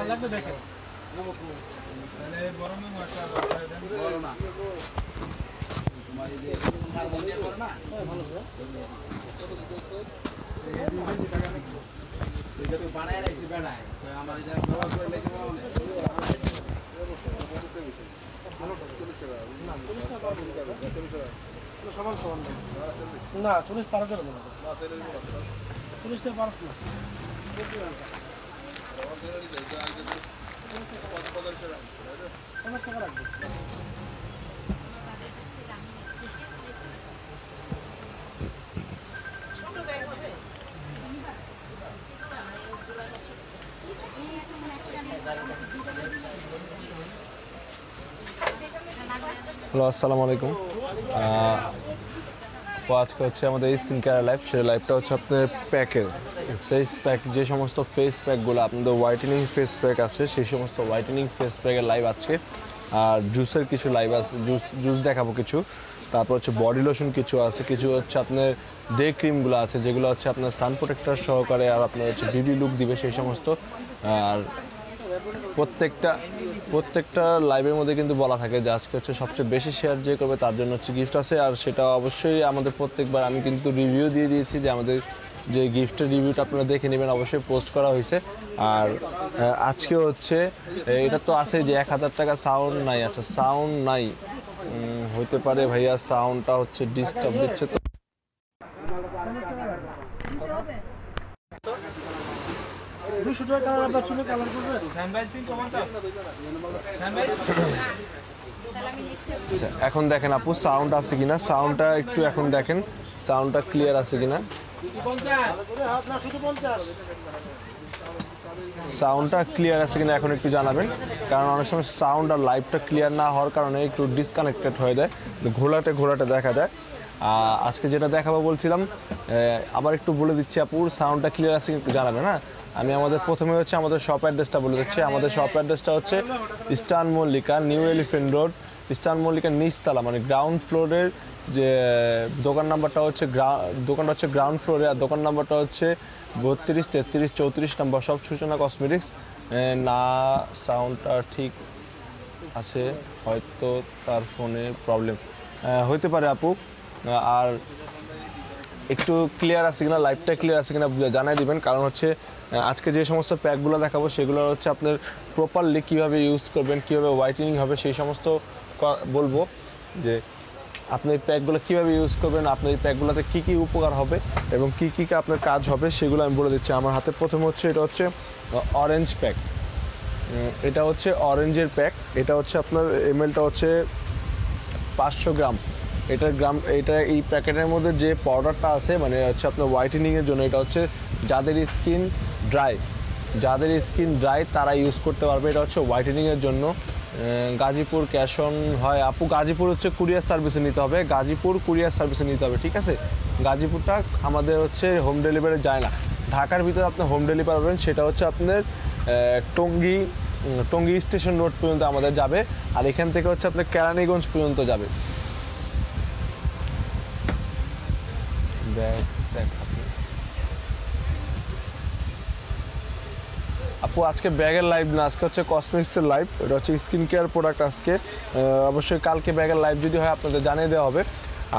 লাগবে দেখেন বানায় রাখছি বেড়ায় আমার সমান সমান না 40 পার করে দেবো 40 টাকা পার না 50 টাকা রাখবে হ্যালো আসসালামু আলাইকুম তো আজকে হচ্ছে আমাদের স্কিন কেয়ার লাইভ সেই লাইভটা হচ্ছে আপনার প্যাকের ফেস প্যাক যে সমস্ত ফেস প্যাকগুলো আপনাদের হোয়াইটেনিং ফেস প্যাক আছে সেই সমস্ত হোয়াইটেনিং ফেস প্যাকের লাইভ আজকে আর জুসের কিছু লাইভ আছে জুস দেখাবো কিছু তারপর হচ্ছে বডি লোশন কিছু আছে কিছু হচ্ছে আপনার ডে ক্রিমগুলো আছে যেগুলো হচ্ছে আপনার সান প্রোটেক্টর সহকারে আর আপনার হচ্ছে বিবি লুক দিবে সেই সমস্ত আর প্রত্যেকটা লাইভের মধ্যে কিন্তু বলা থাকে যে আজকে হচ্ছে সবচেয়ে বেশি শেয়ার যে করবে তার জন্য হচ্ছে গিফট আছে আর সেটা অবশ্যই আমাদের প্রত্যেকবার আমি কিন্তু রিভিউ দিয়ে দিয়েছি যে আমাদের যে গিফটের রিভিউটা আপনারা দেখে নেবেন অবশ্যই পোস্ট করা হয়েছে আর আজকে হচ্ছে এটা তো আছে যে 1000 টাকা সাউন্ড নাই আচ্ছা সাউন্ড নাই হইতে পারে ভাইয়া সাউন্ডটা হচ্ছে ডিস্টার্ব দিচ্ছে তো এখন দেখেন আপু সাউন্ড আছে কিনা সাউন্ডটা একটু এখন দেখেন সাউন্ডটা ক্লিয়ার আছে কিনা সাউন্ডটা ক্লিয়ার আছে কিনা এখন একটু জানাবেন কারণ অনেক সময় সাউন্ড আর লাইভটা ক্লিয়ার না হওয়ার কারণে একটু ডিসকানেক্টেড হয়ে যায় ঘোলাটে দেখা যায় আজকে যেটা দেখাবো বলছিলাম আবার একটু বলে দিচ্ছি আপুর সাউন্ডটা ক্লিয়ার আছে একটু জানাবেন হ্যাঁ আমি আমাদের প্রথমে হচ্ছে আমাদের শপ অ্যাড্রেসটা বলে দিচ্ছি আমাদের শপ অ্যাড্রেসটা হচ্ছে eastern Mallika new elephant road eastern Mallika নিচতলা মানে গ্রাউন্ড ফ্লোরের যে দোকান নাম্বারটা হচ্ছে দোকানটা হচ্ছে গ্রাউন্ড ফ্লোরে আর দোকান নাম্বারটা হচ্ছে 32, 33, 34 নম্বর সব সূচনা কসমেটিক্স না সাউন্ডটা ঠিক আছে হয়তো তার ফোনে প্রবলেম হইতে পারে আপু আর একটু ক্লিয়ার আছে কিনা লাইভটা ক্লিয়ার আছে কিনা জানাই দিবেন কারণ হচ্ছে আজকে যে সমস্ত প্যাকগুলো দেখাবো সেগুলো হচ্ছে আপনার প্রপারলি কীভাবে ইউজ করবেন কীভাবে হোয়াইটেনিং হবে সেই সমস্ত বলবো যে আপনি এই প্যাকগুলো কীভাবে ইউজ করবেন আপনার এই প্যাকগুলোতে কী কী উপকার হবে এবং কী কী আপনার কাজ হবে সেগুলো আমি বলে দিচ্ছি আমার হাতে প্রথমে হচ্ছে এটা হচ্ছে অরেঞ্জ প্যাক এটা হচ্ছে অরেঞ্জের প্যাক এটা হচ্ছে আপনার এমএলটা হচ্ছে 500 গ্রাম এটা এই প্যাকেটের মধ্যে যে পাউডারটা আছে মানে হচ্ছে আপনার হোয়াইটেনিংয়ের জন্য এটা হচ্ছে যাদের স্কিন ড্রাই তারা ইউজ করতে পারবে এটা হচ্ছে হোয়াইটেনিংয়ের জন্য গাজীপুর ক্যাশ অন হয় আপু গাজীপুর হচ্ছে কুরিয়ার সার্ভিসে নিতে হবে গাজীপুর কুরিয়ার সার্ভিসে নিতে হবে ঠিক আছে গাজীপুরটা আমাদের হচ্ছে হোম ডেলিভারি যায় না ঢাকার ভিতরে আপনি হোম ডেলিভারি পাবেন সেটা হচ্ছে আপনার টঙ্গী স্টেশন রোড পর্যন্ত আমাদের যাবে আর এখান থেকে হচ্ছে আপনার কেরানীগঞ্জ পর্যন্ত যাবে আপু আজকে ব্যাগের লাইভ না আজকে হচ্ছে কসমেটিক্সের লাইভ এটা হচ্ছে স্কিন কেয়ার প্রোডাক্ট আজকে অবশ্যই কালকে ব্যাগের লাইভ যদি হয় আপনাদের জানিয়ে দেওয়া হবে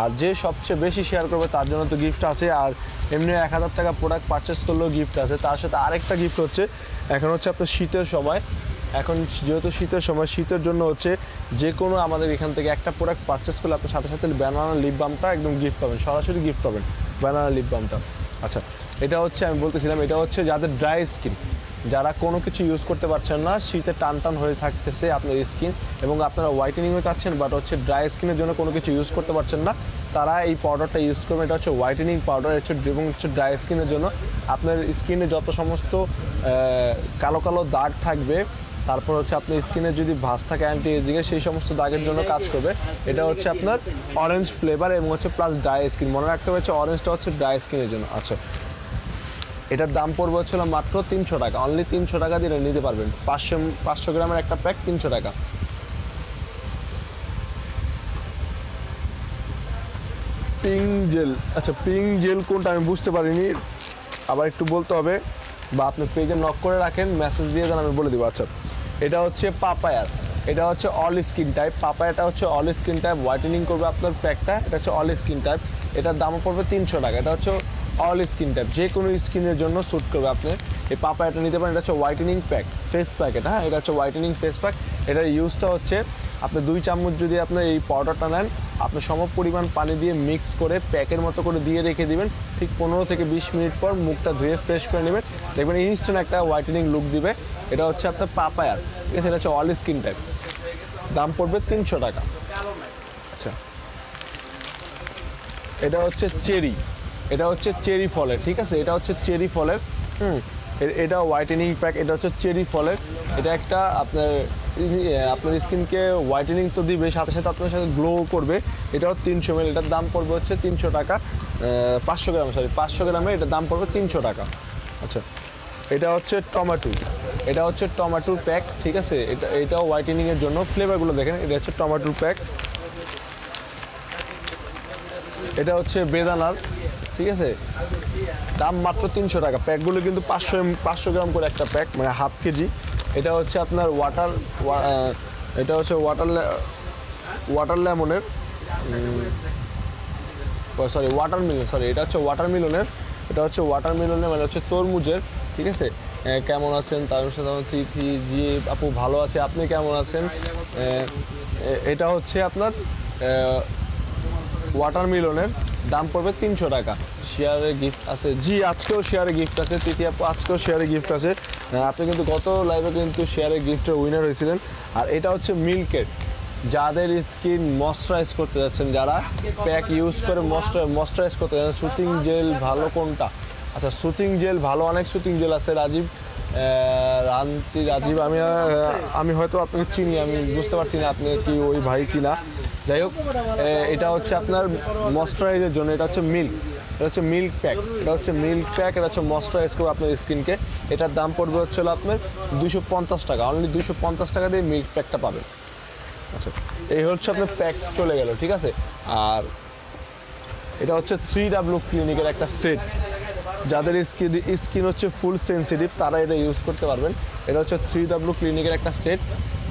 আর যে সবচেয়ে বেশি শেয়ার করবে তার জন্য তো গিফট আছে আর এমনি 1000 টাকা প্রোডাক্ট পারচেস করলেও গিফট আছে তার সাথে আরেকটা গিফট হচ্ছে এখন হচ্ছে আপনার শীতের সময় এখন যেহেতু শীতের সময় শীতের জন্য হচ্ছে যে কোনো আমাদের এখান থেকে একটা প্রোডাক্ট পারচেস করলে আপনার সাথে সাথে ব্যানানা লিপ বামটা একদম গিফট পাবেন সরাসরি গিফট পাবেন ব্যানানা লিপ বামটা আচ্ছা এটা হচ্ছে আমি বলতেছিলাম এটা হচ্ছে যাদের ড্রাই স্কিন যারা কোনো কিছু ইউজ করতে পারছেন না শীতে টান হয়ে থাকতেছে আপনার স্কিন এবং আপনারা হোয়াইটেনিংও চাচ্ছেন বাট হচ্ছে ড্রাই স্কিনের জন্য কোনো কিছু ইউজ করতে পারছেন না তারা এই পাউডারটা ইউজ করবেন এটা হচ্ছে হোয়াইটেনিং পাউডার হচ্ছে এবং হচ্ছে ড্রাই স্কিনের জন্য আপনার স্কিনে যত সমস্ত কালো দাগ থাকবে তারপর হচ্ছে আপনার স্কিনে যদি ভাঁজ থাকে অ্যান্টি এজিংয়ে সেই সমস্ত দাগের জন্য কাজ করবে এটা হচ্ছে আপনার অরেঞ্জ ফ্লেভার এবং হচ্ছে প্লাস ড্রাই স্কিন মনে রাখতে হবে হচ্ছে অরেঞ্জটা হচ্ছে ড্রাই স্কিনের জন্য আচ্ছা এটার দাম পড়বে হচ্ছিল মাত্র 300 টাকা অনলি 300 টাকা দিয়ে নিতে পারবেন 500 গ্রামের একটা প্যাক 300 টাকা পিঙ্ক জেল আচ্ছা পিঙ্ক জেল কোনটা আমি বুঝতে পারিনি আবার একটু বলতে হবে বা আপনি পেজে নক করে রাখেন, মেসেজ দিয়ে দেন, আমি বলে দিব। আচ্ছা, এটা হচ্ছে পাপায়ার, এটা হচ্ছে অল স্কিন টাইপ। পাপায়াটা হচ্ছে অল স্কিন টাইপ, হোয়াইটেনিং করবে আপনার প্যাকটা। এটা হচ্ছে অল স্কিন টাইপ, এটার দামও পড়বে 300 টাকা। এটা হচ্ছে অল স্কিন টাইপ, যে কোনো স্কিনের জন্য স্যুট করবে। আপনি এই পাপায়াটা নিতে পারেন। এটা হচ্ছে হোয়াইটেনিং প্যাক, ফেস প্যাক এটা। হ্যাঁ, এটা হচ্ছে হোয়াইটেনিং ফেস প্যাক। এটার ইউজটা হচ্ছে আপনি 2 চামচ যদি আপনার এই পাউডারটা নেন, আপনি সম পরিমাণ পানি দিয়ে মিক্স করে প্যাকের মতো করে দিয়ে রেখে দিবেন। ঠিক 15 থেকে 20 মিনিট পর মুখটা ধুয়ে ফ্রেশ করে নেবেন, দেখবেন ইনস্ট্যান্ট একটা হোয়াইটেনিং লুক দিবে। এটা হচ্ছে আপনার পাপায়ার, ঠিক আছে। এটা হচ্ছে অল স্কিন টাইপ, দাম পড়বে 300 টাকা। আচ্ছা, এটা হচ্ছে চেরি, এটা হচ্ছে চেরি ফলের, ঠিক আছে। এটা হচ্ছে চেরি ফলের, এটা হোয়াইটেনিং প্যাক। এটা হচ্ছে চেরি ফলের। এটা একটা আপনার স্কিনকে হোয়াইটেনিং তো দিবে, সাথে সাথে আপনার সাথে গ্লো করবে। এটাও 300 ml, এটার দাম পড়বে হচ্ছে 300 টাকা। 500 গ্রাম, সরি 500 গ্রামে এটার দাম পড়বে 300 টাকা। আচ্ছা, এটা হচ্ছে টমেটো, এটা হচ্ছে টমেটোর প্যাক, ঠিক আছে। এটাও হোয়াইটেনিংয়ের জন্য। ফ্লেভারগুলো দেখেন, এটা হচ্ছে টমেটোর প্যাক। এটা হচ্ছে বেদানার, ঠিক আছে। দাম মাত্র 300 টাকা। প্যাকগুলো কিন্তু 500 গ্রাম করে একটা প্যাক, মানে হাফ কেজি। এটা হচ্ছে আপনার এটা হচ্ছে ওয়াটার লেমনের, সরি ওয়াটারমেলন, সরি এটা হচ্ছে ওয়াটারমেলনের। এটা হচ্ছে ওয়াটারমেলনের মানে হচ্ছে তরমুজের, ঠিক আছে। কেমন আছেন? তার সাথে তিথি জি আপু ভালো আছে, আপনি কেমন আছেন? এটা হচ্ছে আপনার ওয়াটারমেলনের, দাম পড়বে 300 টাকা। শেয়ারে গিফট আছে, জি আজকেও শেয়ারে গিফট আছে। তৃতীয় আপু আজকেও শেয়ারে গিফট আছে। আপনি কিন্তু গত লাইভে কিন্তু শেয়ারে গিফটের উইনার হয়েছিলেন। আর এটা হচ্ছে মিল্কের, যাদের স্কিন ময়শ্চারাইজ করতে যাচ্ছেন, যারা প্যাক ইউজ করে ময়শ্চারাইজ করতে যাচ্ছেন, সুতিং জেল ভালো কোনটা? আচ্ছা, সুতিং জেল ভালো, অনেক সুতিং জেল আছে। রাজীব আমি হয়তো আপনাকে চিনি, আমি বুঝতে পারছি না আপনি কি ওই ভাই কিনা। যাই হোক, এটা হচ্ছে আপনার ময়শ্চারাইজের জন্য। এটা হচ্ছে মিল্ক, এটা হচ্ছে মিল্ক প্যাক, এটা হচ্ছে মিল্ক প্যাক। এটা হচ্ছে ময়শ্চারাইজ করবে আপনার স্কিনকে। এটার দাম পড়বে হচ্ছে আপনার 250 টাকা। অনলি 250 টাকা দিয়ে মিল্ক প্যাকটা পাবেন। আচ্ছা, এই হচ্ছে আপনার প্যাক চলে গেল, ঠিক আছে। আর এটা হচ্ছে 3W ক্লিনিকের একটা সেট। যাদের স্কিন হচ্ছে ফুল সেন্সিটিভ তারা এটা ইউজ করতে পারবেন। এটা হচ্ছে 3W ক্লিনিকের একটা সেট।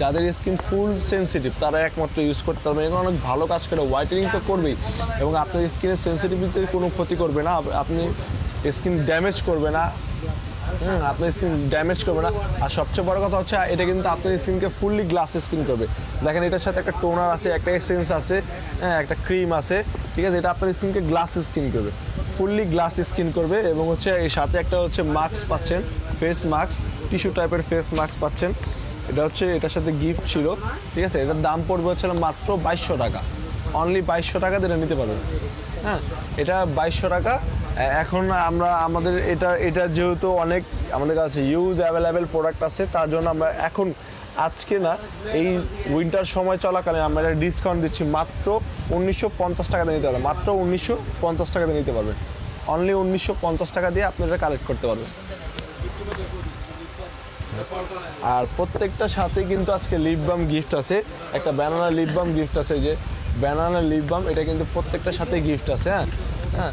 যাদের স্কিন ফুল সেন্সিটিভ তারা একমাত্র ইউজ করতে পারবেন। এগুলো অনেক ভালো কাজ করে, হোয়াইটেনিং তো করবেই এবং আপনার স্কিনের সেন্সিটিভিটির কোনো ক্ষতি করবে না, আপনি স্কিন ড্যামেজ করবে না। আপনার স্কিন ড্যামেজ করবে না। আর সবচেয়ে বড় কথা হচ্ছে এটা কিন্তু আপনার স্কিনকে ফুললি গ্লাস স্কিন করবে। দেখেন, এটার সাথে একটা টোনার আছে, একটা এসেন্স আছে, একটা ক্রিম আছে, ঠিক আছে। এটা আপনার স্কিনকে গ্লাস স্কিন করবে, ফুললি গ্লাস স্কিন করবে। এবং হচ্ছে এর সাথে একটা হচ্ছে মাস্ক পাচ্ছেন, ফেস মাস্ক, টিস্যু টাইপের ফেস মাস্ক পাচ্ছেন। এটা হচ্ছে এটার সাথে গিফট ছিল, ঠিক আছে। এটার দাম পড়বে হচ্ছে মাত্র 2200 টাকা। অনলি 2200 টাকা দিয়ে নিতে পারবেন। হ্যাঁ, এটা 2200 টাকা। এখন আমাদের এটা যেহেতু অনেক আমাদের কাছে ইউজ অ্যাভেলেবেল প্রোডাক্ট আছে, তার জন্য আমরা এখন আজকে না, এই উইন্টার সময় চলাকালীন আমরা এটা ডিসকাউন্ট দিচ্ছি। মাত্র 1950 টাকা দিয়ে নিতে পারবেন, মাত্র 1950 টাকা দিয়ে নিতে পারবেন। অনলি 1950 টাকা দিয়ে আপনি এটা কালেক্ট করতে পারবেন। আর প্রত্যেকটার সাথে কিন্তু আজকে লিপ বাম গিফট আছে, একটা ব্যানানা লিপ বাম গিফট আছে। যে ব্যানানা লিপ বাম, এটা কিন্তু প্রত্যেকটার সাথে গিফট আছে। হ্যাঁ,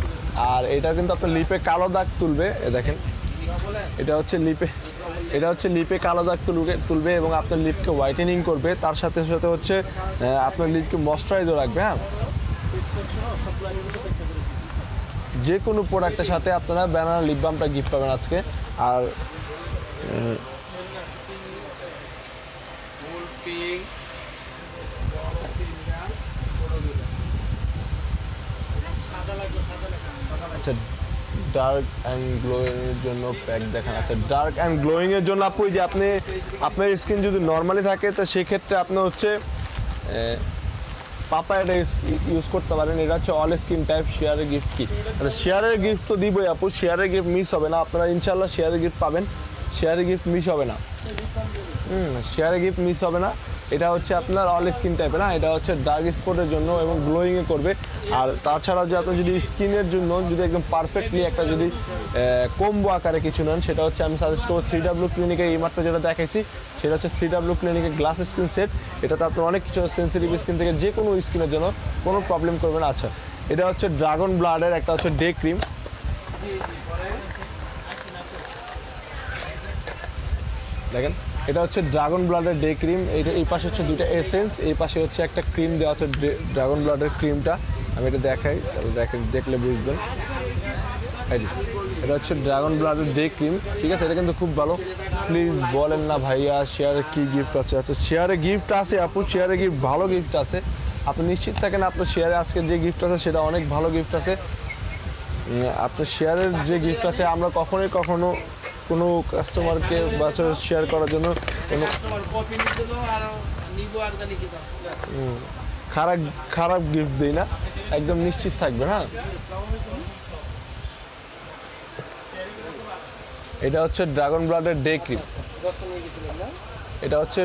আর এটা কিন্তু আপনার লিপে কালো দাগ তুলবে। দেখেন, এটা হচ্ছে লিপে কালো দাগ তুলবে এবং আপনার লিপকে হোয়াইটেনিং করবে। তার সাথে সাথে হচ্ছে আপনার লিপকে ময়শ্চারাইজও রাখবে। হ্যাঁ, যে কোনো প্রোডাক্টের সাথে আপনারা ব্যানানা লিপ বামটা গিফট পাবেন আজকে। আর আচ্ছা, ডার্ক অ্যান্ড গ্লোয়িং এর জন্য প্যাক দেখান। আচ্ছা, ডার্ক অ্যান্ড গ্লোয়িং এর জন্য আপু যে আপনার স্কিন যদি নর্মালি থাকে তো সেক্ষেত্রে আপনি হচ্ছে পাপায়াটা ইউজ করতে পারেন। এটা হচ্ছে অল স্কিন টাইপ। শেয়ারের গিফট কি? আচ্ছা, শেয়ারের গিফট তো দিবই আপু, শেয়ারের গিফট মিস হবে না। আপনারা ইনশাল্লাহ শেয়ারের গিফট পাবেন, শেয়ারের গিফট মিস হবে না। শেয়ারের গিফট মিস হবে না। এটা হচ্ছে আপনার অল স্কিন টাইপের। না, এটা হচ্ছে ডার্ক স্পটের জন্য এবং গ্লোয়িংয়ে করবে। আর তাছাড়াও যে আপনি যদি স্কিনের জন্য যদি একদম পারফেক্টলি একটা যদি কম্বো আকারে কিছু নেন, সেটা হচ্ছে আমি সাজেস্ট করবো 3W ক্লিনিকে এইমাত্র যেটা দেখাইছি, সেটা হচ্ছে 3W ক্লিনিকের গ্লাস স্কিন সেট। এটাতে আপনার অনেক কিছু সেন্সিটিভ স্কিন থেকে যে কোনো স্কিনের জন্য কোনো প্রবলেম করবে না। আচ্ছা, এটা হচ্ছে ড্রাগন ব্লাডের একটা হচ্ছে ডে ক্রিম। দেখেন এটা হচ্ছে ড্রাগন ব্লাডের ডে ক্রিম, এটা এই পাশে হচ্ছে দুইটা এসেন্স, এই পাশে হচ্ছে একটা ক্রিম দেওয়া আছে ড্রাগন ব্লাডের ক্রিমটা। আমি এটা দেখাই, তাহলে দেখেন, দেখলে বুঝবেন। এই যে এটা হচ্ছে ড্রাগন ব্লাডের ডে ক্রিম, ঠিক আছে? এটা কিন্তু খুব ভালো। প্লিজ বলেন না ভাইয়া শেয়ারে কি গিফট আছে? আচ্ছা শেয়ারে গিফট আছে আপু, শেয়ারে গিফট, ভালো গিফট আছে। আপনি নিশ্চিত থাকেন আপনার শেয়ারে আজকে যে গিফট আছে সেটা অনেক ভালো গিফট আছে। আপনার শেয়ারের যে গিফট আছে, আমরা কখনোই কখনো কোনো কাস্টমারকে বাচ্চার শেয়ার করার জন্য কোনো খারাপ খারাপ গিফট দিই না, একদম নিশ্চিত থাকবেন। হ্যাঁ, এটা হচ্ছে ড্রাগন ব্লাডের ডে ক্রিম, এটা হচ্ছে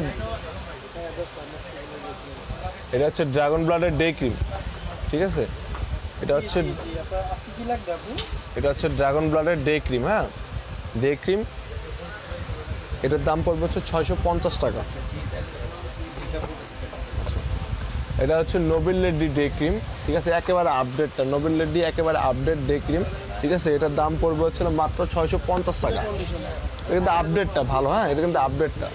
ড্রাগন ব্লাডের ডে ক্রিম, ঠিক আছে? এটা হচ্ছে ড্রাগন ব্লাডের ডে ক্রিম। হ্যাঁ, ডে ক্রিম, এটার দাম পড়বে হচ্ছে 650 টাকা। এটা হচ্ছে নোবেল লেডি ডে ক্রিম, ঠিক আছে? একেবারে আপডেটটা নোবেল লেডি, একেবারে আপডেট ডে ক্রিম, ঠিক আছে? এটার দাম পড়বে হচ্ছে মাত্র 650 টাকা। এটা কিন্তু আপডেটটা ভালো। হ্যাঁ, এটা কিন্তু আপডেটটা।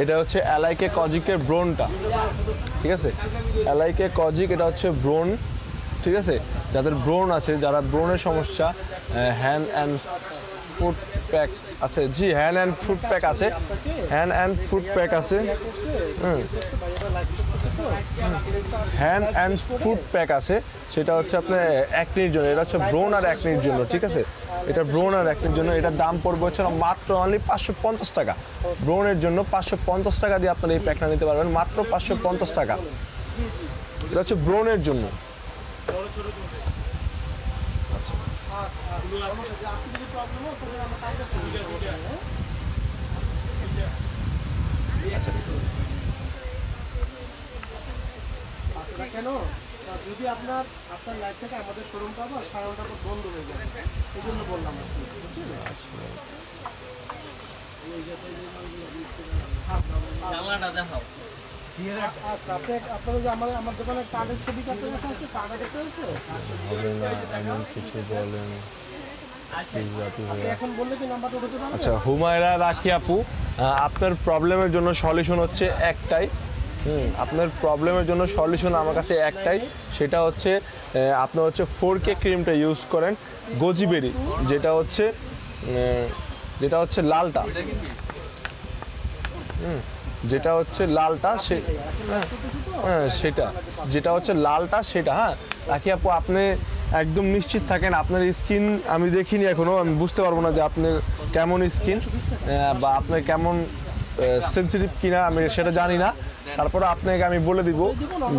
এটা হচ্ছে এলআইকে কজিকের ব্রোনটা, ঠিক আছে? এলআইকে কজিক, এটা হচ্ছে ব্রোন, ঠিক আছে? যাদের ব্রোন আছে, যারা ব্রোনের সমস্যা, হ্যান্ড অ্যান্ড ফুট প্যাক আছে, জি হ্যান্ড অ্যান্ড ফুট প্যাক আছে, হ্যান্ড অ্যান্ড ফুট প্যাক আছে, হ্যান্ড অ্যান্ড ফুট প্যাক আছে, সেটা হচ্ছে আপনার অ্যাকনির জন্য। এটা হচ্ছে ব্রোন আর অ্যাকনির জন্য, ঠিক আছে? এটা ব্রোন আর অ্যাকনির জন্য। এটার দাম পড়বে হচ্ছে মাত্র অনলি 550 টাকা। ব্রোনের জন্য 550 টাকা দিয়ে আপনারা এই প্যাকটা নিতে পারবেন, মাত্র 550 টাকা। এটা হচ্ছে ব্রোনের জন্য। কেন যদি আপনার লাইফ থেকে আমাদের শোরুম পাবো সারাটা বন্ধ হয়ে যাবে, এই জন্য বললাম। আচ্ছা, আপনার যে আমার দোকানে কার্ডের ছবি কাটতে আছে, কার্ডটা দেখতে হয়েছে হবে না এমন কিছু বলেন। এখন বললে কি নাম্বারটা উঠাতে পারবেন? আচ্ছা হুমায়রা রাখি আপু, আপনার প্রবলেমের জন্য সলিউশন হচ্ছে একটাই। আপনার প্রবলেমের জন্য সলিউশন আমার কাছে একটাই, সেটা হচ্ছে আপনার হচ্ছে 4K ক্রিমটা ইউজ করেন, গোজিবেরি, যেটা হচ্ছে লালটা, যেটা হচ্ছে লালটা, সেটা যেটা হচ্ছে লালটা সেটা। হ্যাঁ রাখি আপু, আপনি একদম নিশ্চিত থাকেন, আপনার স্কিন আমি দেখিনি এখনো, আমি বুঝতে পারবো না যে আপনার কেমন স্কিন বা আপনার কেমন সেন্সিটিভ কিনা, আমি সেটা জানি না। তারপরে আপনাকে আমি বলে দিব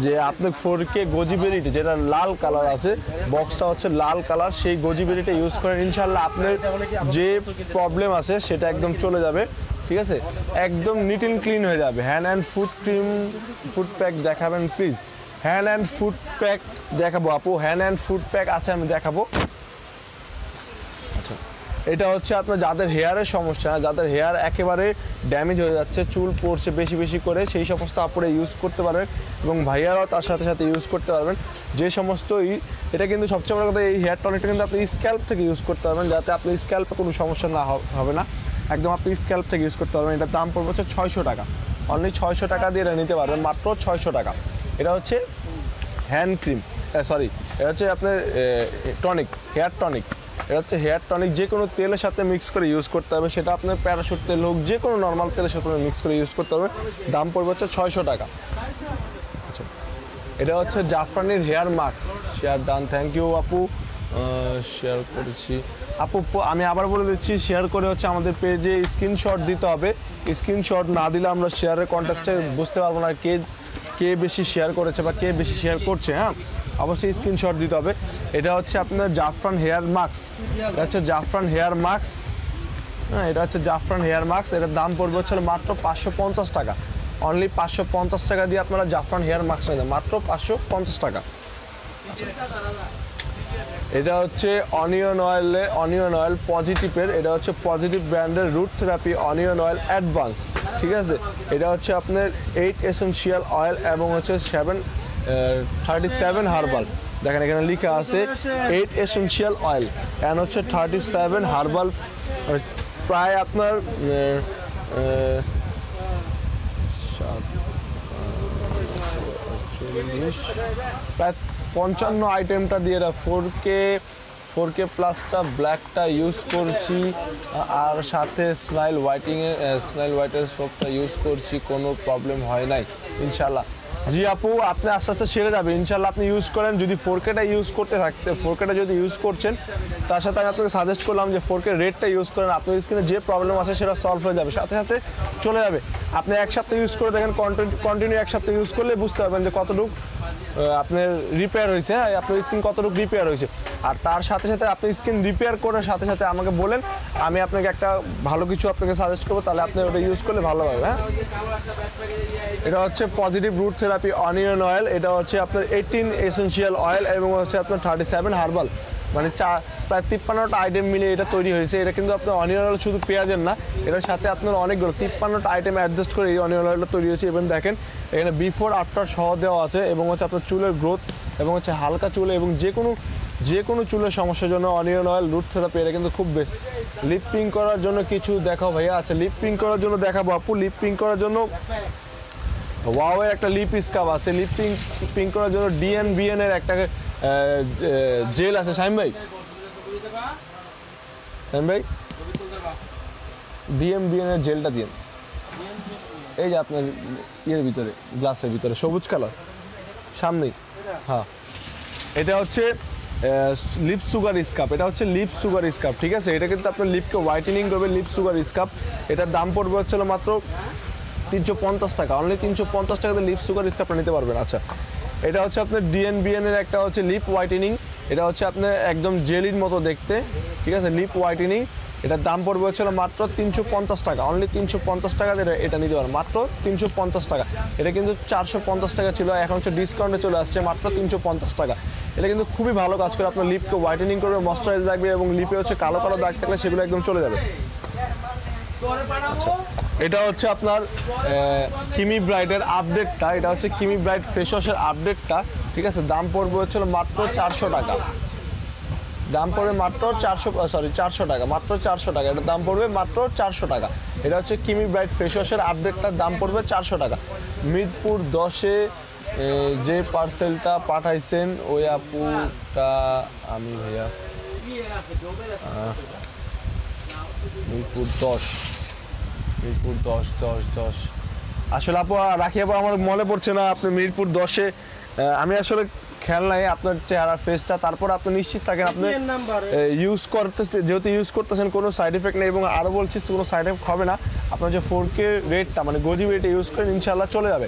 যে আপনার 4K গোজিবেরিটা, যেটা লাল কালার আছে, বক্সটা হচ্ছে লাল কালার, সেই গোজিবেরিটা ইউজ করেন, ইনশাল্লাহ আপনার যে প্রবলেম আছে সেটা একদম চলে যাবে, ঠিক আছে? একদম নিট অ্যান্ড ক্লিন হয়ে যাবে। Hand and foot cream, foot pack দেখাবেন please. Hand and foot pack দেখাবো আপু, হ্যান্ড অ্যান্ড ফুট প্যাক আছে, আমি দেখাবো। আচ্ছা, এটা হচ্ছে আপনার যাদের হেয়ারের সমস্যা, যাদের হেয়ার একেবারে ড্যামেজ হয়ে যাচ্ছে, চুল পড়ছে বেশি বেশি করে, সেই সমস্ত আপুরে ইউজ করতে পারবেন, এবং ভাইয়ারাও তার সাথে সাথে ইউজ করতে পারবেন। যে সমস্ত এটা কিন্তু সবচেয়ে বড় কথা, এই হেয়ার টনিকটা কিন্তু আপনি স্ক্যাল্প থেকে ইউজ করতে পারবেন, যাতে আপনার স্ক্যাল্পে কোনো সমস্যা না হবে না, একদম আপনি স্ক্যাল্প থেকে ইউজ করতে পারবেন। এটার দাম পড়বে হচ্ছে 600 টাকা, অনলি 600 টাকা দিয়ে এটা নিতে পারবেন, মাত্র 600 টাকা। এটা হচ্ছে হ্যান্ড ক্রিম, সরি, এটা হচ্ছে আপনার টনিক, হেয়ার টনিক। এটা হচ্ছে হেয়ার টনিক, যে কোনো তেলের সাথে মিক্স করে ইউজ করতে হবে, সেটা আপনার প্যারাশুট তেল হোক, যে কোনো নর্মাল তেলের সাথে মিক্স করে ইউজ করতে হবে। দাম পড়বে হচ্ছে 600 টাকা। আচ্ছা, এটা হচ্ছে জাফরানির hair mask, share done, thank you আপু, শেয়ার করেছি আপু। আমি আবার বলে দিচ্ছি, শেয়ার করে হচ্ছে আমাদের পেজে স্ক্রিনশট দিতে হবে, স্ক্রিনশট না দিলে আমরা শেয়ারের কন্টেক্সটে বুঝতে পারবো না কে বেশি শেয়ার করেছে বা কে বেশি শেয়ার করছে। হ্যাঁ, অবশ্যই স্ক্রিনশট দিতে হবে। এটা হচ্ছে আপনার জাফরান হেয়ার মাস্ক, এটা হচ্ছে জাফরান হেয়ার মাস্ক। হ্যাঁ, এটা হচ্ছে জাফরান হেয়ার মাস্ক, এটার দাম পড়বে হচ্ছে মাত্র 550 টাকা, অনলি 550 টাকা দিয়ে আপনারা জাফরান হেয়ার মাস্ক নেবেন, মাত্র 550 টাকা। এটা হচ্ছে অনিয়ন অয়েল পজিটিভের, এটা হচ্ছে পজিটিভ ব্র্যান্ডের root therapy onion oil advance, ঠিক আছে? এটা হচ্ছে আপনার 8 এসেনশিয়াল অয়েল এবং হচ্ছে 37 হার্বাল, দেখেন এখানে লেখা আছে 8 এসেনশিয়াল অয়েল অ্যান্ড হচ্ছে 37 হার্বাল, প্রায় আপনার প্রায় 55 আইটেমটা দিয়ে 4K প্লাসটা ব্ল্যাকটা ইউজ করছি, আর সাথে স্নাইল হোয়াইটের সোপটা ইউজ করছি, কোনো প্রবলেম হয় নাই ইনশাল্লাহ। জি আপু, আপনি আস্তে আস্তে সেরে যাবে ইনশাল্লাহ। আপনি ইউজ করেন, যদি 4Kটা ইউজ করতে থাকছে, 4Kটা যদি ইউজ করছেন, তার সাথে আমি আপনাকে সাজেস্ট করলাম যে 4K রেডটা ইউজ করেন। আপনার স্কিনে যে প্রবলেম আছে সেটা সলভ হয়ে যাবে, সাথে সাথে চলে যাবে। আপনি এক সপ্তাহ ইউজ করে দেখেন, কন্টিনিউ এক সপ্তাহ ইউজ করলে বুঝতে পারবেন যে কতটুকু আপনার রিপেয়ার হয়েছে, হ্যাঁ আপনার স্কিন কতটুকু রিপেয়ার হয়েছে। আর তার সাথে সাথে আপনি স্কিন রিপেয়ার করার সাথে সাথে আমাকে বলেন, আমি আপনাকে একটা ভালো কিছু আপনাকে সাজেস্ট করবো, তাহলে আপনি ওটা ইউজ করলে ভালো হবে। হ্যাঁ, এটা হচ্ছে positive root therapy onion oil, এটা হচ্ছে আপনার 18 এসেনশিয়াল অয়েল এবং হচ্ছে আপনার 37 হার্বাল, মানে প্রায় 53টা আইটেম মিলে এটা তৈরি হয়েছে। এটা কিন্তু আপনার অনিয়ন অয়েল শুধু পেঁয়াজের না, এটার সাথে আপনার অনেকগুলো 53টা আইটেম অ্যাডজাস্ট করে এই অনিয়ন অয়েলটা তৈরি হয়েছে। এবং দেখেন এখানে বিফোর আফটার সহ দেওয়া আছে, এবং হচ্ছে আপনার চুলের গ্রোথ এবং হচ্ছে হালকা চুলে এবং যে কোনো চুলের সমস্যার জন্য অনিয়ন অয়েল রুট থেরাপি এটা কিন্তু খুব বেস্ট। লিপ পিঙ্ক করার জন্য কিছু দেখাও ভাইয়া। আচ্ছা, লিপ পিঙ্ক করার জন্য দেখাবো আপু। লিপ পিঙ্ক করার জন্য ওয়াওয়ের একটা লিপ স্কাব আছে। লিপ পিঙ্ক করার জন্য DNBN এর একটা জেল আছে। শাহিম ভাই DNBN এর জেলটা দিন, এই যে আপনার ইয়ের ভিতরে, গ্লাসের ভিতরে সবুজ কালার সামনেই। হ্যাঁ, এটা হচ্ছে লিপ সুগার স্কাপ, এটা হচ্ছে লিপ সুগার স্কাপ, ঠিক আছে। এটা কিন্তু আপনার লিপকে হোয়াইটেনিং করবে, লিপ সুগার স্কাপ। এটার দাম পড়বে হচ্ছিল মাত্র 350 টাকা, অনলি 350 টাকাতে লিপ সুগার স্কাপটা নিতে পারবেন। আচ্ছা, এটা হচ্ছে আপনার DNBN এর একটা হচ্ছে লিপ হোয়াইটেনিং, এটা হচ্ছে আপনার একদম জেলির মতো দেখতে, ঠিক আছে, লিপ হোয়াইটেনিং। এটার দাম পড়বে হচ্ছিল মাত্র 350 টাকা, অনলি 350 টাকাতে এটা নিতে পারেন, মাত্র 350 টাকা। এটা কিন্তু 450 টাকা ছিল, এখন হচ্ছে ডিসকাউন্টে চলে আসছে মাত্র 350 টাকা। এটা কিন্তু খুবই ভালো কাজ করে, আপনার লিপকে হোয়াইটেনিং করবে, ময়শ্চারাইজ রাখবে এবং লিপে হচ্ছে কালো কালো দাগ থাকলে সেগুলো একদম চলে যাবে। আচ্ছা, এটা হচ্ছে আপনার কিমি ব্রাইটের আপডেটটা, এটা হচ্ছে কিমি ব্রাইট ফেস ওয়াশের আপডেটটা, ঠিক আছে। দাম পড়বে হচ্ছিল মাত্র 400 টাকা, দাম পড়বে মাত্র 400 টাকা, মাত্র 400 টাকা। এটার দাম পড়বে মাত্র 400 টাকা। এটা হচ্ছে কিমি ব্রাইট ফেস ওয়াশের আপডেটটার দাম পড়বে 400 টাকা। মিরপুর 10-এ যে পার্সেলটা পাঠাইছেন ওই আপুটা আমি ভাইয়া, মিরপুর 10 আসলে আপু রাখি আপু, আমার মনে পড়ছে না আপনি মিরপুর 10-এ, আমি আসলে খেয়াল নাই আপনার চেহারা ফেসটা। তারপর আপনি নিশ্চিত থাকেন আপনি ইউজ করতেছেন, যেহেতু ইউজ করতেছেন কোনো সাইড এফেক্ট নেই, এবং আরও বলছি কোনো সাইড এফেক্ট হবে না। আপনার যে 4K রেটটা মানে গজি রেটে ইউজ করেন ইনশাল্লাহ চলে যাবে।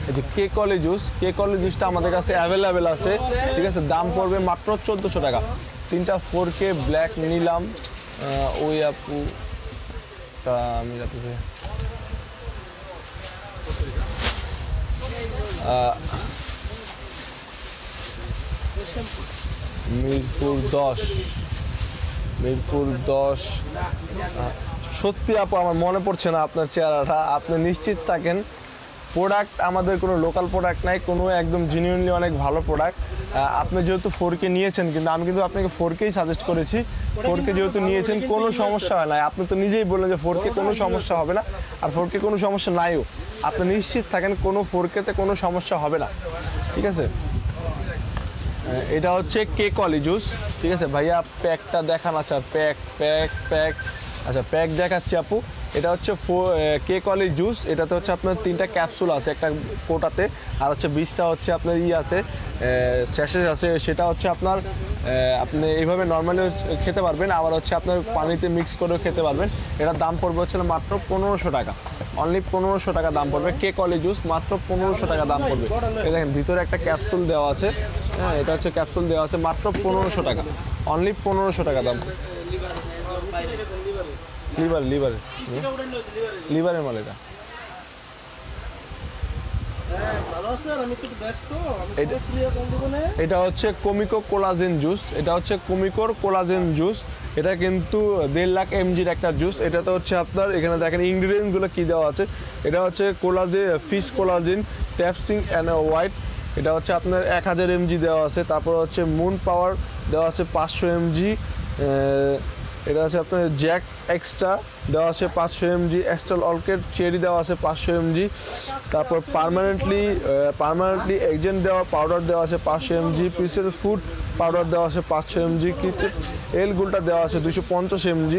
এই যে কেকলি জুসটা আমাদের কাছে অ্যাভেলেবেল আছে, ঠিক আছে। দাম পড়বে মাত্র 1400 টাকা। 3টা 4K ব্ল্যাক নিলাম, ওই আপুটা আমি মিরপুর 10 সত্যি আপু আমার মনে পড়ছে না আপনার চেহারাটা। আপনি নিশ্চিত থাকেন প্রোডাক্ট আমাদের কোনো লোকাল প্রোডাক্ট নাই, কোনো একদম জেনুইনলি অনেক ভালো প্রোডাক্ট। আপনি যেহেতু 4K নিয়েছেন, কিন্তু আমি কিন্তু আপনাকে 4Kই সাজেস্ট করেছি। 4K যেহেতু নিয়েছেন কোনো সমস্যা হয় না, আপনি তো নিজেই বললেন যে 4K কোনো সমস্যা হবে না, আর 4K কোনো সমস্যা নাইও। আপনি নিশ্চিত থাকেন কোনো 4Kতে কোনো সমস্যা হবে না, ঠিক আছে। এটা হচ্ছে কেকলি জুস, ঠিক আছে ভাইয়া। প্যাকটা দেখান। আচ্ছা, প্যাক আচ্ছা প্যাক দেখাচ্ছি আপু। এটা হচ্ছে কেকলি জুস, এটাতে হচ্ছে আপনার 3টা ক্যাপসুল আছে একটা কোটাতে, আর হচ্ছে 20টা হচ্ছে আপনার আছে স্যাশেজ আছে। সেটা হচ্ছে আপনার আপনি এইভাবে নর্মালি খেতে পারবেন, আবার হচ্ছে আপনার পানিতে মিক্স করেও খেতে পারবেন। এটার দাম পড়বে হচ্ছে মাত্র 1500 টাকা, অনলি 1500 টাকা দাম পড়বে। কেকলি জুস মাত্র 1500 টাকা দাম পড়বে। এই দেখেন ভিতরে একটা ক্যাপসুল দেওয়া আছে, হ্যাঁ এটা হচ্ছে ক্যাপসুল দেওয়া আছে, মাত্র 1500 টাকা, অনলি 1500 টাকা দাম। লিভারের মাল এটা। ভালো আছেন? আমি একটু ব্যস্ত, আমি এটা- ক্লিয়ার কোন দোকানে? এটা হচ্ছে কমিকো কোলাজেন জুস, এটা হচ্ছে কমিকোর কোলাজেন জুস। এটা কিন্তু 1.5 লাখ mg-র একটা জুস। এটাতে হচ্ছে আপনার এখানে দেখেন ইনগ্রিডিয়েন্টসগুলো কী দেওয়া আছে। এটা হচ্ছে কোলাজেন, ফিশ কোলাজেন, ট্যাপসিং অ্যান্ড হোয়াইট। এটা হচ্ছে আপনার 1000 mg দেওয়া আছে। তারপর হচ্ছে মুন পাওয়ার দেওয়া আছে 500 mg। এটা আছে আপনার জ্যাক এক্সট্রা দেওয়া আছে 500 mg, এক্সট্রা অর্কিড চেরি দেওয়া আছে 500 mg। তারপর পার্মানেন্টলি এজেন্ট দেওয়া পাউডার দেওয়া আছে 500 mg, পিসেল ফুড পাউডার দেওয়া আছে 500 mg, এল গুলটা দেওয়া আছে 250 mg,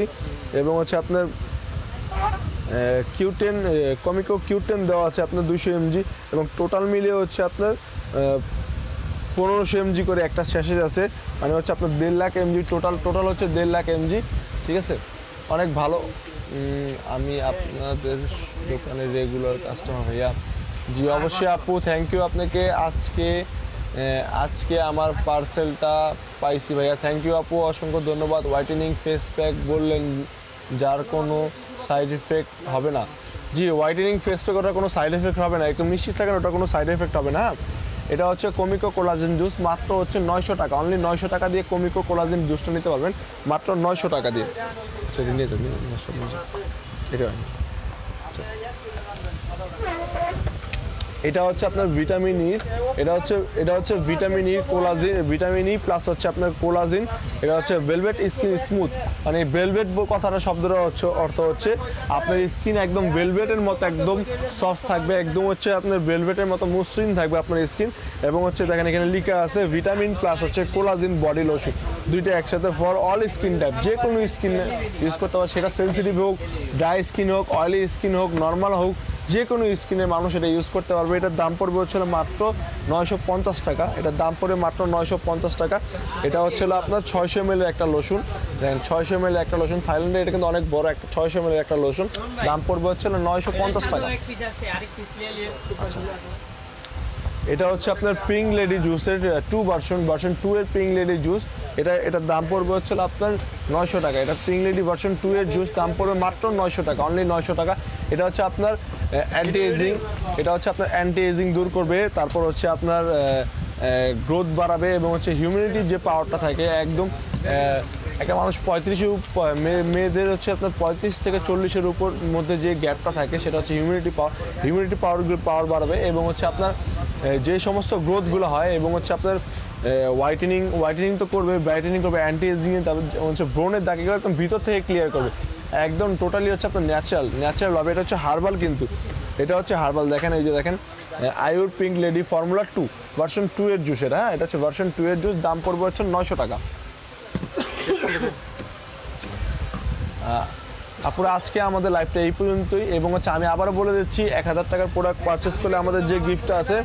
এবং হচ্ছে আপনার কিউটেন, কমিকো কিউটেন দেওয়া আছে আপনার 200 mg, এবং টোটাল মিলিয়ে হচ্ছে আপনার 1500 mg করে একটা স্যাশেজ আছে, মানে হচ্ছে আপনার 1.5 লাখ mg টোটাল হচ্ছে 1.5 লাখ mg। ঠিক আছে, অনেক ভালো। আমি আপনাদের দোকানের রেগুলার কাস্টমার ভাইয়া। জি অবশ্যই আপু, থ্যাংক ইউ আপনাকে। আজকে আমার পার্সেলটা পাইছি ভাইয়া, থ্যাংক ইউ আপু, অসংখ্য ধন্যবাদ। হোয়াইটেনিং ফেস প্যাক বললেন যার কোনো সাইড এফেক্ট হবে না। জি হোয়াইটেনিং ফেস প্যাক, ওটা কোনো সাইড এফেক্ট হবে না, একটু নিশ্চিত থাকেন ওটা কোনো সাইড এফেক্ট হবে না। এটা হচ্ছে কমিকো কোলাজেন জুস, মাত্র হচ্ছে 900 টাকা, অনলি 900 টাকা দিয়ে কমিকো কোলাজেন জুসটা নিতে পারবেন, মাত্র 900 টাকা দিয়ে। সেটা নিয়ে যাবেন, এটা এটা হচ্ছে আপনার ভিটামিন ই, এটা হচ্ছে vitamin E collagen, vitamin E plus হচ্ছে আপনার কোলাজিন। এটা হচ্ছে ভেলভেট স্কিন স্মুথ, মানে ভেলভেট কথাটা শব্দটা হচ্ছে অর্থ হচ্ছে আপনার স্কিন একদম ভেলভেটের মতো একদম সফট থাকবে, একদম হচ্ছে আপনার ভেলভেটের মতো মসৃণ থাকবে আপনার স্কিন। এবং হচ্ছে দেখেন এখানে লেখা আছে ভিটামিন প্লাস হচ্ছে কোলাজিন বডি লোশন, দুইটা একসাথে ফর অল স্কিন টাইপ, যে কোনো স্কিন ইউজ করতে পারে, সেটা সেন্সিটিভ হোক, ড্রাই স্কিন হোক, অয়েলি স্কিন হোক, নর্মাল হোক, যে কোনো স্কিনের মানুষ এটা ইউজ করতে পারবে। এটার দাম পড়বে হচ্ছিল মাত্র 950 টাকা, এটার দাম পড়বে মাত্র 950 টাকা। এটা হচ্ছিল আপনার 600 ml একটা লোশন, দেখেন 600 ml একটা লোশন, থাইল্যান্ডে এটা কিন্তু অনেক বড় একটা 600 ml একটা লোশন, দাম পড়বে হচ্ছিল 950 টাকা। এটা হচ্ছে আপনার পিঙ্ক লেডি জুসের 2 ভার্সন 2 এর পিঙ্ক লেডি জুস, এটার দাম পড়বে হচ্ছে আপনার 900 টাকা। এটা পিঙ্ক লেডি ভার্সন 2 এর জুস দাম পড়বে মাত্র 900 টাকা, অনলি 900 টাকা। এটা হচ্ছে আপনার অ্যান্টি এজিং, এটা হচ্ছে আপনার অ্যান্টি এজিং দূর করবে, তারপর হচ্ছে আপনার গ্রোথ বাড়াবে, এবং হচ্ছে হিউম্যানিটির যে পাওয়ারটা থাকে একদম একটা মানুষ 35 মেয়েদের হচ্ছে আপনার 35 থেকে 40-এর উপর মধ্যে যে গ্যাপটা থাকে সেটা হচ্ছে হিউম্যানিটি পাওয়ার বাড়াবে, এবং হচ্ছে আপনার যে সমস্ত গ্রোথগুলো হয়, এবং হচ্ছে আপনার হোয়াইটেনিং তো করবে, ব্রাইটেনিং করবে, অ্যান্টি এজিংয়ে, তারপর হচ্ছে ব্রনের দাগগুলো একদম ভিতর থেকে ক্লিয়ার করবে, একদম টোটালি হচ্ছে আপনার ন্যাচারাল ভাবে। এটা হচ্ছে হার্বাল, কিন্তু এটা হচ্ছে হার্বাল। দেখেন এই যে দেখেন আয়ুর পিঙ্ক লেডি ফর্মুলা 2 ভার্সন 2 এর জুস, এটা এটা হচ্ছে ভার্সন 2 এর জুস, দাম পড়বে হচ্ছে 900 টাকা। আপুরা আজকে আমাদের লাইভটা এই পর্যন্তই, এবং হচ্ছে আমি আবারও বলে দিচ্ছি 1000 টাকার প্রোডাক্ট পারচেস করলে আমাদের যে গিফটটা আছে,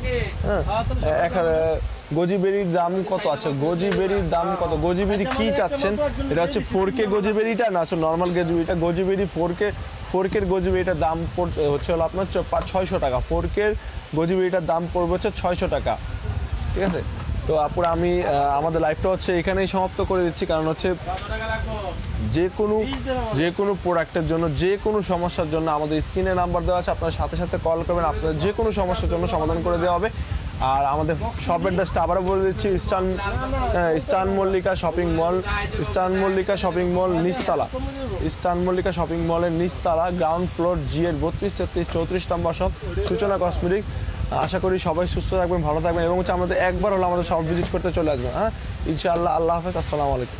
হ্যাঁ, গোজিবেরির দাম কত আছে, গোজিবেরির দাম কত, গোজিবেরি কি চাচ্ছেন, এটা হচ্ছে 4K গোজিবেরিটা না হচ্ছে নর্মাল গোজিবেরিটা, গোজিবেরি 4K গোজিবেরিটার দাম হচ্ছে হলো আপনার 600 টাকা, 4K গোজিবেরিটার দাম পড়বে হচ্ছে 600 টাকা। ঠিক আছে, তো আপুরা আমি আমাদের লাইভটা হচ্ছে এখানেই সমাপ্ত করে দিচ্ছি, কারণ হচ্ছে যে কোনো প্রোডাক্টের জন্য, যে কোনো সমস্যার জন্য আমাদের স্ক্রিনে নাম্বার দেওয়া আছে, আপনার সাথে সাথে কল করবেন, আপনার যে কোনো সমস্যার জন্য সমাধান করে দেওয়া হবে। আর আমাদের শপ অ্যাড্রেসটা আবারও বলে দিচ্ছি, eastern Mallika shopping mall, eastern Mallika shopping mall নিচতলা, ইস্টার্ন মল্লিকা শপিং মলের নিচতলা, গ্রাউন্ড ফ্লোর, জিএর 32, 33, 34 নম্বর শপ, সূচনা কসমেটিক্স। আশা করি সবাই সুস্থ থাকবেন, ভালো থাকবেন, এবং হচ্ছে আমাদের একবার হলো আমাদের শপ ভিজিট করতে চলে আসবেন। হ্যাঁ, ইনশাআল্লাহ। আল্লাহ হাফেজ, আসসালামু আলাইকুম।